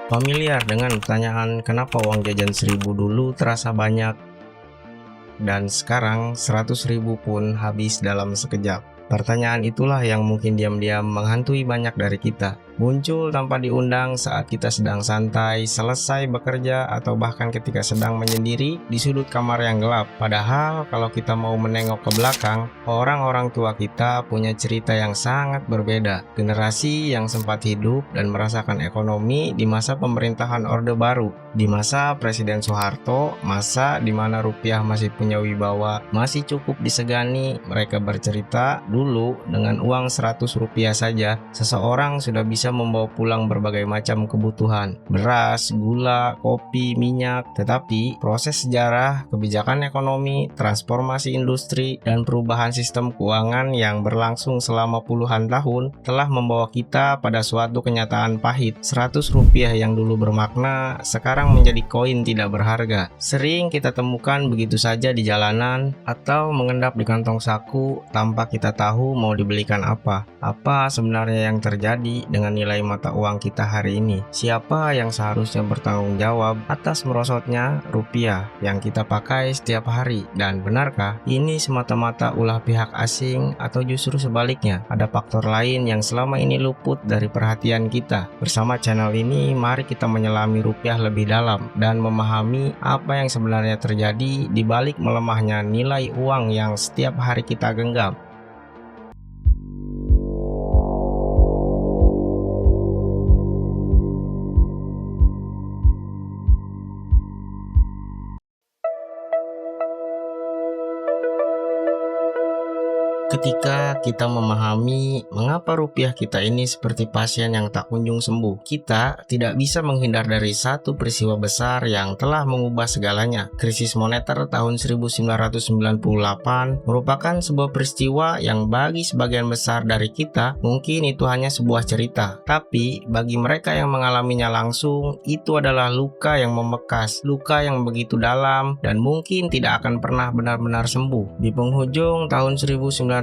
Familiar dengan pertanyaan kenapa uang jajan 1.000 dulu terasa banyak dan sekarang 100.000 pun habis dalam sekejap? Pertanyaan itulah yang mungkin diam-diam menghantui banyak dari kita. Muncul tanpa diundang saat kita sedang santai, selesai bekerja, atau bahkan ketika sedang menyendiri di sudut kamar yang gelap. Padahal kalau kita mau menengok ke belakang, orang-orang tua kita punya cerita yang sangat berbeda. Generasi yang sempat hidup dan merasakan ekonomi di masa pemerintahan Orde Baru, di masa Presiden Soeharto, masa di mana rupiah masih punya wibawa, masih cukup disegani. Mereka bercerita, dulu dengan uang 100 rupiah saja, seseorang sudah bisa membawa pulang berbagai macam kebutuhan, beras, gula, kopi, minyak. Tetapi proses sejarah, kebijakan ekonomi, transformasi industri, dan perubahan sistem keuangan yang berlangsung selama puluhan tahun telah membawa kita pada suatu kenyataan pahit. 100 rupiah yang dulu bermakna sekarang menjadi koin tidak berharga. Sering kita temukan begitu saja di jalanan atau mengendap di kantong saku tanpa kita tahu mau dibelikan apa. Apa sebenarnya yang terjadi dengan nilai mata uang kita hari ini? Siapa yang seharusnya bertanggung jawab atas merosotnya rupiah yang kita pakai setiap hari? Dan benarkah ini semata-mata ulah pihak asing atau justru sebaliknya? Ada faktor lain yang selama ini luput dari perhatian kita. Bersama channel ini, mari kita menyelami rupiah lebih dalam dan memahami apa yang sebenarnya terjadi di balik melemahnya nilai uang yang setiap hari kita genggam. Ketika kita memahami mengapa rupiah kita ini seperti pasien yang tak kunjung sembuh, kita tidak bisa menghindar dari satu peristiwa besar yang telah mengubah segalanya. Krisis moneter tahun 1998 merupakan sebuah peristiwa yang bagi sebagian besar dari kita mungkin itu hanya sebuah cerita. Tapi bagi mereka yang mengalaminya langsung, itu adalah luka yang membekas, luka yang begitu dalam dan mungkin tidak akan pernah benar-benar sembuh. Di penghujung tahun 1997,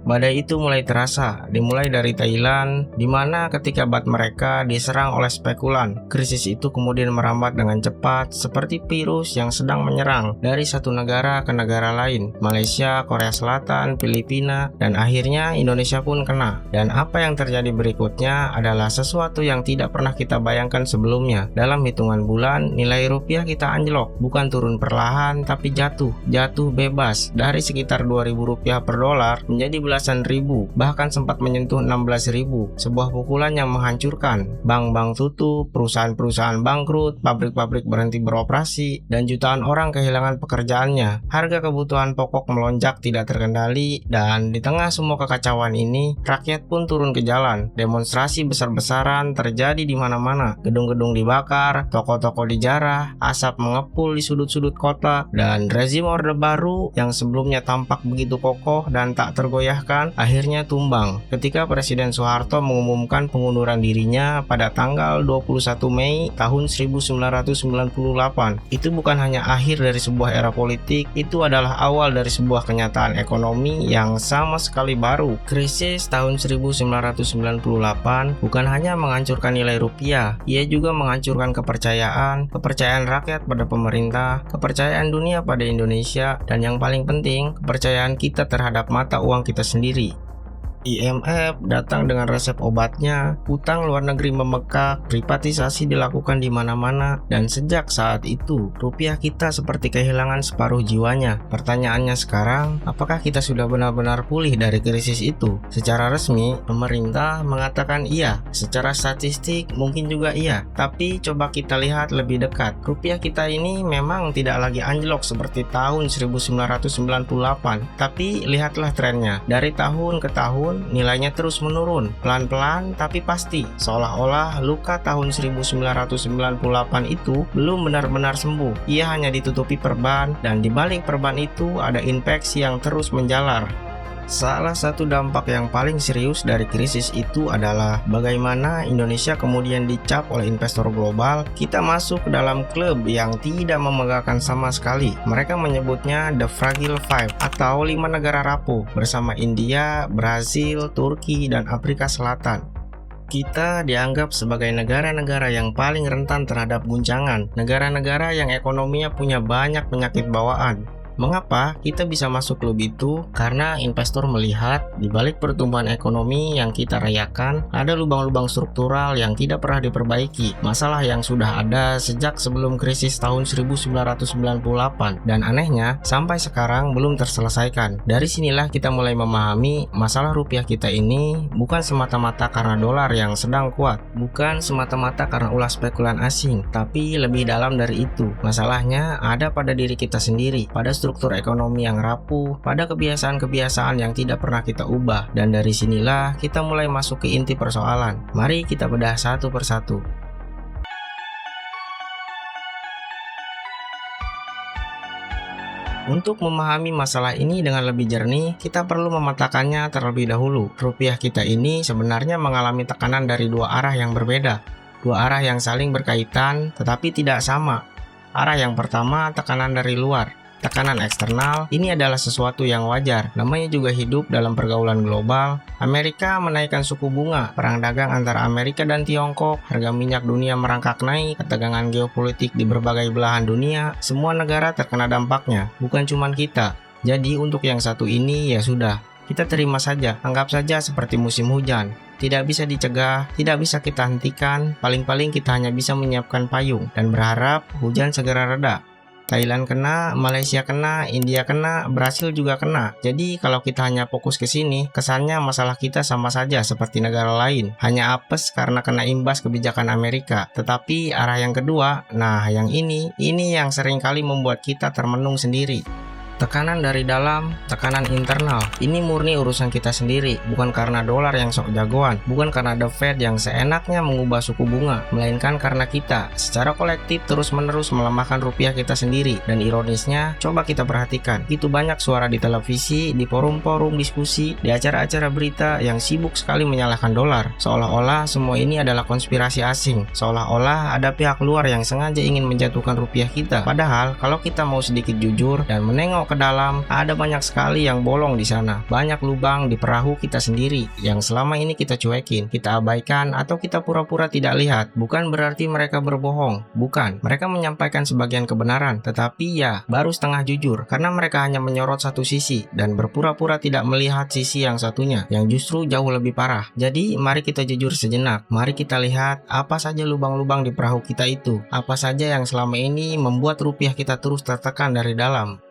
badai itu mulai terasa, dimulai dari Thailand, di mana ketika baht mereka diserang oleh spekulan. Krisis itu kemudian merambat dengan cepat, seperti virus yang sedang menyerang dari satu negara ke negara lain. Malaysia, Korea Selatan, Filipina, dan akhirnya Indonesia pun kena. Dan apa yang terjadi berikutnya adalah sesuatu yang tidak pernah kita bayangkan sebelumnya. Dalam hitungan bulan, nilai rupiah kita anjlok, bukan turun perlahan, tapi jatuh bebas dari sekitar 2.000 rupiah per dolar menjadi belasan ribu, bahkan sempat menyentuh 16.000. Sebuah pukulan yang menghancurkan. Bank-bank tutup, perusahaan-perusahaan bangkrut, pabrik-pabrik berhenti beroperasi, dan jutaan orang kehilangan pekerjaannya. Harga kebutuhan pokok melonjak tidak terkendali, dan di tengah semua kekacauan ini, rakyat pun turun ke jalan. Demonstrasi besar-besaran terjadi di mana-mana. Gedung-gedung dibakar, toko-toko dijarah, asap mengepul di sudut-sudut kota, dan rezim Orde Baru yang sebelumnya tampak begitu kokoh dan tak tergoyahkan akhirnya tumbang ketika Presiden Soeharto mengumumkan pengunduran dirinya pada tanggal 21 Mei tahun 1998. Itu bukan hanya akhir dari sebuah era politik, itu adalah awal dari sebuah kenyataan ekonomi yang sama sekali baru. Krisis tahun 1998 bukan hanya menghancurkan nilai rupiah, ia juga menghancurkan kepercayaan rakyat pada pemerintah, kepercayaan dunia pada Indonesia, dan yang paling penting, kepercayaan kita terhadap mata uang kita sendiri. IMF datang dengan resep obatnya, hutang luar negeri memekak, privatisasi dilakukan di mana-mana, dan sejak saat itu, rupiah kita seperti kehilangan separuh jiwanya. Pertanyaannya sekarang, apakah kita sudah benar-benar pulih dari krisis itu? Secara resmi, pemerintah mengatakan iya, secara statistik mungkin juga iya, tapi coba kita lihat lebih dekat. Rupiah kita ini memang tidak lagi anjlok seperti tahun 1998, tapi lihatlah trennya. Dari tahun ke tahun, nilainya terus menurun, pelan-pelan tapi pasti, seolah-olah luka tahun 1998 itu belum benar-benar sembuh. Ia hanya ditutupi perban, dan di balik perban itu ada infeksi yang terus menjalar. Salah satu dampak yang paling serius dari krisis itu adalah bagaimana Indonesia kemudian dicap oleh investor global. Kita masuk ke dalam klub yang tidak memegahkan sama sekali. Mereka menyebutnya The Fragile Five atau 5 negara rapuh bersama India, Brazil, Turki, dan Afrika Selatan. Kita dianggap sebagai negara-negara yang paling rentan terhadap guncangan, negara-negara yang ekonominya punya banyak penyakit bawaan. Mengapa kita bisa masuk klub itu? Karena investor melihat di balik pertumbuhan ekonomi yang kita rayakan, ada lubang-lubang struktural yang tidak pernah diperbaiki, masalah yang sudah ada sejak sebelum krisis tahun 1998, dan anehnya sampai sekarang belum terselesaikan. Dari sinilah kita mulai memahami masalah rupiah kita ini bukan semata-mata karena dolar yang sedang kuat, bukan semata-mata karena ulah spekulan asing, tapi lebih dalam dari itu. Masalahnya ada pada diri kita sendiri, pada struktur ekonomi yang rapuh, pada kebiasaan-kebiasaan yang tidak pernah kita ubah, dan dari sinilah kita mulai masuk ke inti persoalan. Mari kita bedah satu persatu. Untuk memahami masalah ini dengan lebih jernih, kita perlu memetakannya terlebih dahulu. Rupiah kita ini sebenarnya mengalami tekanan dari dua arah yang berbeda, dua arah yang saling berkaitan tetapi tidak sama. Arah yang pertama, tekanan dari luar. Tekanan eksternal ini adalah sesuatu yang wajar, namanya juga hidup dalam pergaulan global. Amerika menaikkan suku bunga, perang dagang antara Amerika dan Tiongkok, harga minyak dunia merangkak naik, ketegangan geopolitik di berbagai belahan dunia, semua negara terkena dampaknya, bukan cuma kita. Jadi untuk yang satu ini ya sudah, kita terima saja, anggap saja seperti musim hujan. Tidak bisa dicegah, tidak bisa kita hentikan, paling-paling kita hanya bisa menyiapkan payung dan berharap hujan segera reda. Thailand kena, Malaysia kena, India kena, Brasil juga kena. Jadi kalau kita hanya fokus ke sini, kesannya masalah kita sama saja seperti negara lain, hanya apes karena kena imbas kebijakan Amerika. Tetapi arah yang kedua, nah yang ini yang sering kali membuat kita termenung sendiri. Tekanan dari dalam, tekanan internal. Ini murni urusan kita sendiri, bukan karena dolar yang sok jagoan, bukan karena The Fed yang seenaknya mengubah suku bunga, melainkan karena kita secara kolektif terus-menerus melemahkan rupiah kita sendiri. Dan ironisnya, coba kita perhatikan, itu banyak suara di televisi, di forum-forum diskusi, di acara-acara berita yang sibuk sekali menyalahkan dolar, seolah-olah semua ini adalah konspirasi asing, seolah-olah ada pihak luar yang sengaja ingin menjatuhkan rupiah kita. Padahal kalau kita mau sedikit jujur dan menengok ke dalam, ada banyak sekali yang bolong di sana. Banyak lubang di perahu kita sendiri yang selama ini kita cuekin, kita abaikan, atau kita pura-pura tidak lihat. Bukan berarti mereka berbohong, bukan. Mereka menyampaikan sebagian kebenaran, tetapi ya baru setengah jujur, karena mereka hanya menyorot satu sisi dan berpura-pura tidak melihat sisi yang satunya, yang justru jauh lebih parah. Jadi mari kita jujur sejenak. Mari kita lihat apa saja lubang-lubang di perahu kita itu, apa saja yang selama ini membuat rupiah kita terus tertekan dari dalam.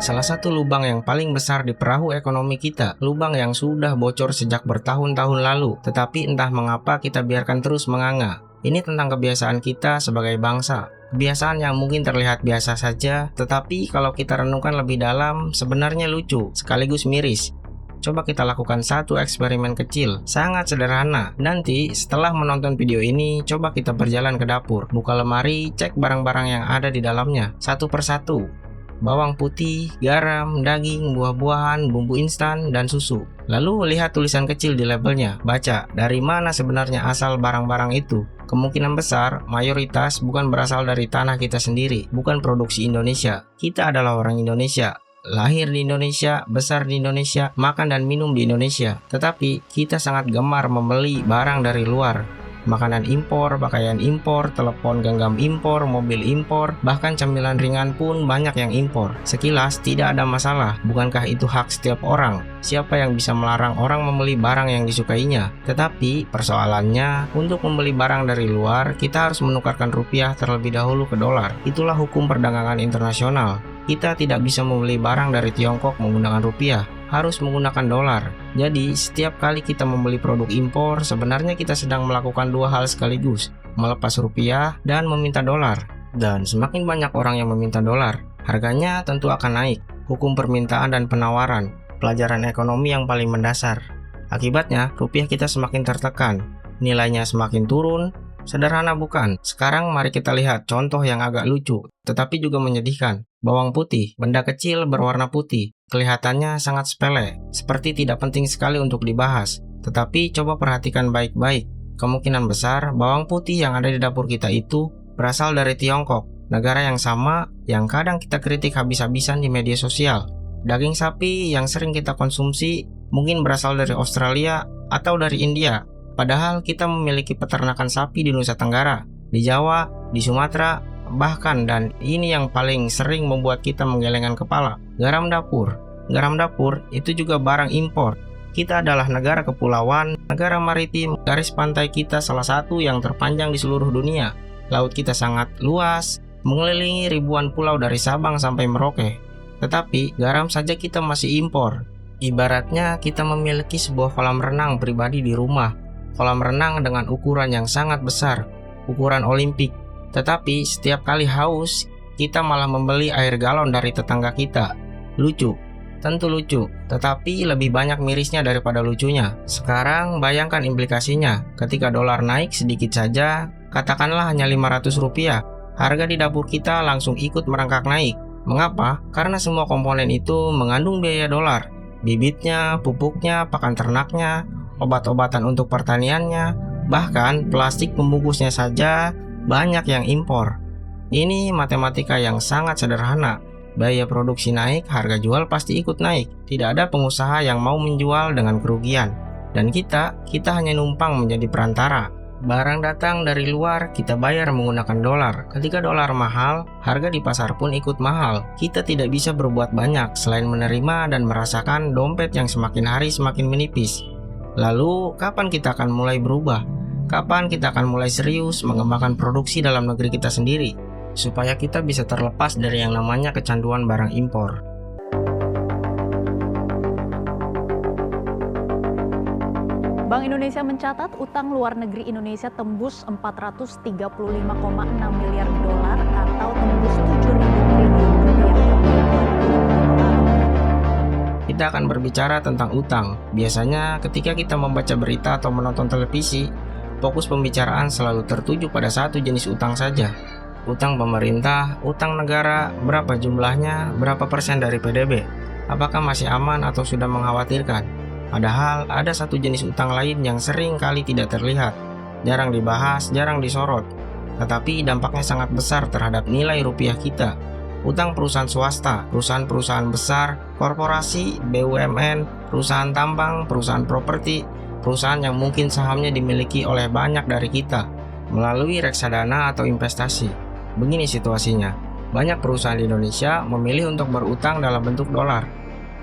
Salah satu lubang yang paling besar di perahu ekonomi kita, lubang yang sudah bocor sejak bertahun-tahun lalu, tetapi entah mengapa kita biarkan terus menganga. Ini tentang kebiasaan kita sebagai bangsa. Kebiasaan yang mungkin terlihat biasa saja, tetapi kalau kita renungkan lebih dalam, sebenarnya lucu, sekaligus miris. Coba kita lakukan satu eksperimen kecil, sangat sederhana. Nanti setelah menonton video ini, coba kita berjalan ke dapur, buka lemari, cek barang-barang yang ada di dalamnya, satu persatu. Bawang putih, garam, daging, buah-buahan, bumbu instan, dan susu. Lalu lihat tulisan kecil di labelnya, baca dari mana sebenarnya asal barang-barang itu. Kemungkinan besar, mayoritas bukan berasal dari tanah kita sendiri, bukan produksi Indonesia. Kita adalah orang Indonesia, lahir di Indonesia, besar di Indonesia, makan dan minum di Indonesia. Tetapi kita sangat gemar membeli barang dari luar. Makanan impor, pakaian impor, telepon genggam impor, mobil impor, bahkan camilan ringan pun banyak yang impor. Sekilas tidak ada masalah, bukankah itu hak setiap orang? Siapa yang bisa melarang orang membeli barang yang disukainya? Tetapi persoalannya, untuk membeli barang dari luar, kita harus menukarkan rupiah terlebih dahulu ke dolar. Itulah hukum perdagangan internasional. Kita tidak bisa membeli barang dari Tiongkok menggunakan rupiah, harus menggunakan dolar. Jadi setiap kali kita membeli produk impor, sebenarnya kita sedang melakukan dua hal sekaligus, melepas rupiah dan meminta dolar. Dan semakin banyak orang yang meminta dolar, harganya tentu akan naik. Hukum permintaan dan penawaran, pelajaran ekonomi yang paling mendasar. Akibatnya rupiah kita semakin tertekan, nilainya semakin turun. Sederhana bukan? Sekarang mari kita lihat contoh yang agak lucu, tetapi juga menyedihkan. Bawang putih, benda kecil berwarna putih, kelihatannya sangat sepele, seperti tidak penting sekali untuk dibahas. Tetapi coba perhatikan baik-baik. Kemungkinan besar bawang putih yang ada di dapur kita itu berasal dari Tiongkok. Negara yang sama yang kadang kita kritik habis-habisan di media sosial. Daging sapi yang sering kita konsumsi mungkin berasal dari Australia atau dari India. Padahal kita memiliki peternakan sapi di Nusa Tenggara, di Jawa, di Sumatera, bahkan dan ini yang paling sering membuat kita menggelengkan kepala, garam dapur. Garam dapur itu juga barang impor. Kita adalah negara kepulauan, negara maritim, garis pantai kita salah satu yang terpanjang di seluruh dunia. Laut kita sangat luas, mengelilingi ribuan pulau dari Sabang sampai Merauke. Tetapi garam saja kita masih impor. Ibaratnya kita memiliki sebuah kolam renang pribadi di rumah. Kolam renang dengan ukuran yang sangat besar, ukuran Olimpik. Tetapi setiap kali haus, kita malah membeli air galon dari tetangga kita. Lucu, tentu lucu, tetapi lebih banyak mirisnya daripada lucunya. Sekarang bayangkan implikasinya, ketika dolar naik sedikit saja, katakanlah hanya Rp500, harga di dapur kita langsung ikut merangkak naik. Mengapa? Karena semua komponen itu mengandung biaya dolar. Bibitnya, pupuknya, pakan ternaknya, obat-obatan untuk pertaniannya, bahkan plastik pembungkusnya saja banyak yang impor. Ini matematika yang sangat sederhana. Biaya produksi naik, harga jual pasti ikut naik. Tidak ada pengusaha yang mau menjual dengan kerugian. Dan kita hanya numpang menjadi perantara. Barang datang dari luar, kita bayar menggunakan dolar. Ketika dolar mahal, harga di pasar pun ikut mahal. Kita tidak bisa berbuat banyak selain menerima dan merasakan dompet yang semakin hari semakin menipis. Lalu, kapan kita akan mulai berubah? Kapan kita akan mulai serius mengembangkan produksi dalam negeri kita sendiri, supaya kita bisa terlepas dari yang namanya kecanduan barang impor? Bank Indonesia mencatat utang luar negeri Indonesia tembus 435,6 miliar dolar atau tembus 7.000 triliun rupiah. Kita akan berbicara tentang utang. Biasanya ketika kita membaca berita atau menonton televisi, fokus pembicaraan selalu tertuju pada satu jenis utang saja. Utang pemerintah, utang negara, berapa jumlahnya, berapa persen dari PDB, apakah masih aman atau sudah mengkhawatirkan. Padahal ada satu jenis utang lain yang sering kali tidak terlihat, jarang dibahas, jarang disorot, tetapi dampaknya sangat besar terhadap nilai rupiah kita. Utang perusahaan swasta, perusahaan-perusahaan besar, korporasi, BUMN, perusahaan tambang, perusahaan properti, perusahaan yang mungkin sahamnya dimiliki oleh banyak dari kita melalui reksadana atau investasi. Begini situasinya, banyak perusahaan di Indonesia memilih untuk berutang dalam bentuk dolar.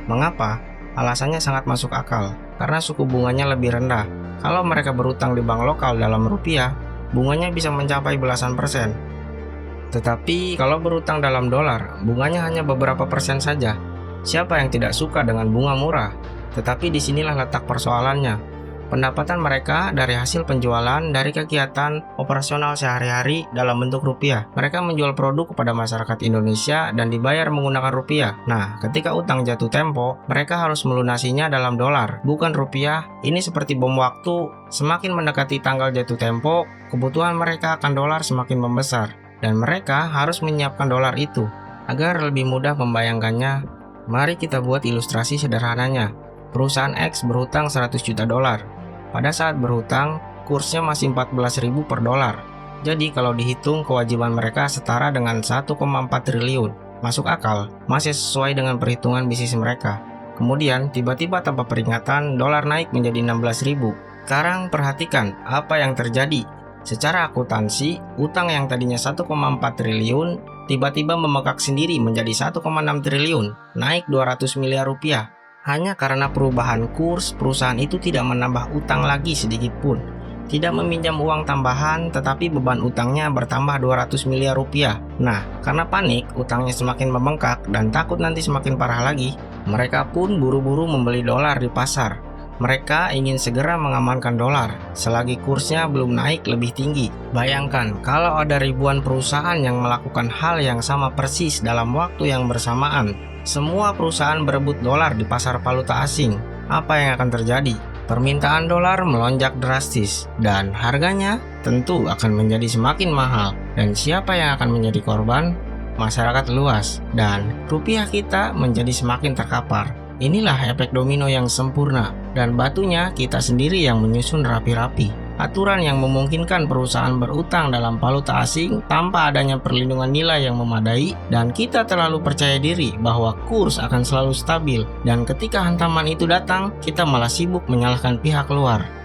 Mengapa? Alasannya sangat masuk akal, karena suku bunganya lebih rendah. Kalau mereka berutang di bank lokal dalam rupiah, bunganya bisa mencapai belasan persen. Tetapi kalau berutang dalam dolar, bunganya hanya beberapa persen saja. Siapa yang tidak suka dengan bunga murah? Tetapi disinilah letak persoalannya. Pendapatan mereka dari hasil penjualan dari kegiatan operasional sehari-hari dalam bentuk rupiah. Mereka menjual produk kepada masyarakat Indonesia dan dibayar menggunakan rupiah. Nah, ketika utang jatuh tempo, mereka harus melunasinya dalam dolar, bukan rupiah. Ini seperti bom waktu. Semakin mendekati tanggal jatuh tempo, kebutuhan mereka akan dolar semakin membesar. Dan mereka harus menyiapkan dolar itu. Agar lebih mudah membayangkannya, mari kita buat ilustrasi sederhananya. Perusahaan X berhutang 100 juta dolar. Pada saat berhutang, kursnya masih 14.000 per dolar. Jadi kalau dihitung kewajiban mereka setara dengan 1,4 triliun. Masuk akal, masih sesuai dengan perhitungan bisnis mereka. Kemudian tiba-tiba tanpa peringatan, dolar naik menjadi 16.000. Sekarang perhatikan apa yang terjadi. Secara akuntansi, utang yang tadinya 1,4 triliun tiba-tiba membengkak sendiri menjadi 1,6 triliun, naik 200 miliar rupiah. Hanya karena perubahan kurs, perusahaan itu tidak menambah utang lagi sedikit pun. Tidak meminjam uang tambahan, tetapi beban utangnya bertambah 200 miliar rupiah. Nah, karena panik, utangnya semakin membengkak dan takut nanti semakin parah lagi, mereka pun buru-buru membeli dolar di pasar. Mereka ingin segera mengamankan dolar, selagi kursnya belum naik lebih tinggi. Bayangkan, kalau ada ribuan perusahaan yang melakukan hal yang sama persis dalam waktu yang bersamaan. Semua perusahaan berebut dolar di pasar valuta asing. Apa yang akan terjadi? Permintaan dolar melonjak drastis, dan harganya tentu akan menjadi semakin mahal. Dan siapa yang akan menjadi korban? Masyarakat luas, dan rupiah kita menjadi semakin terkapar. Inilah efek domino yang sempurna, dan batunya kita sendiri yang menyusun rapi-rapi. aturan yang memungkinkan perusahaan berutang dalam valuta asing tanpa adanya perlindungan nilai yang memadai, dan kita terlalu percaya diri bahwa kurs akan selalu stabil, dan ketika hantaman itu datang, kita malah sibuk menyalahkan pihak luar.